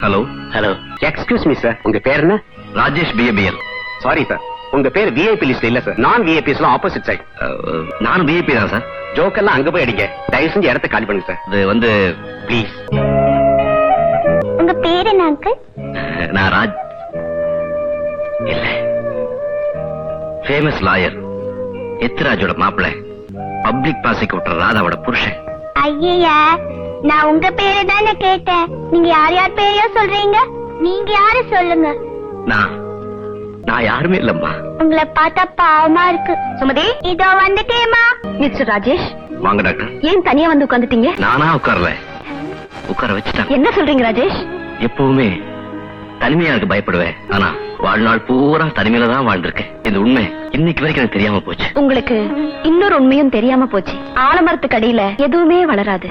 Hello hello, excuse me sir, உங்க பேர் என்ன? ராஜேஷ் பிஏபிஎல். சாரி சார், உங்க பேர் விஐபி லிஸ்ட் இல்ல சார். நான் விஐபிஸ் ஆப்போசிட் சைட். நானும் பிஏபி தான் சார். ஜோக்கெல்லாம் அங்க போய் அடிங்க. தயவு செஞ்சு இடத்த காலி பண்ணுங்க சார். இது வந்து ப்ளீஸ். உங்க பேர் என்ன அங்கிள்? நான் ராஜ் இல்ல, ஃபேமஸ் லாயர் எத்ராஜோட மாப்பிள்ளை, பப்ளிக் ப்ராசிக்யூட்டர் ராதாவோட புருஷன். ஐயா, நான் உங்க பேரு தானே கேட்டேன். நீங்க யார் யார் பேரையோ சொல்றீங்க. நீங்க யாரு சொல்லுங்க. நான் யாருமே இல்லம்மா. உங்களை பார்த்தா பாவமா இருக்கு. சுமதி, இதோ வந்துட்டேமா. மிஸ்டர் ராஜேஷ், வாங்க டாக்டர். ஏன் தனியா வந்து உட்காந்துட்டீங்க? நானா உட்காரல, உட்கார வச்சுட்டாங்க. என்ன சொல்றீங்க ராஜேஷ்? எப்பவுமே தனிமையா இருக்கு பயப்படுவேன். ஆனா வாழ்நாள் பூரா தனிமையில தான் வாழ்ந்திருக்கேன். இந்த உண்மை இன்னைக்கு வரைக்கும் எனக்கு தெரியாம போச்சு. உங்களுக்கு இன்னொரு உண்மையும் தெரியாம போச்சு. ஆலமரத்துக்கு அடியில எதுவுமே வளராது.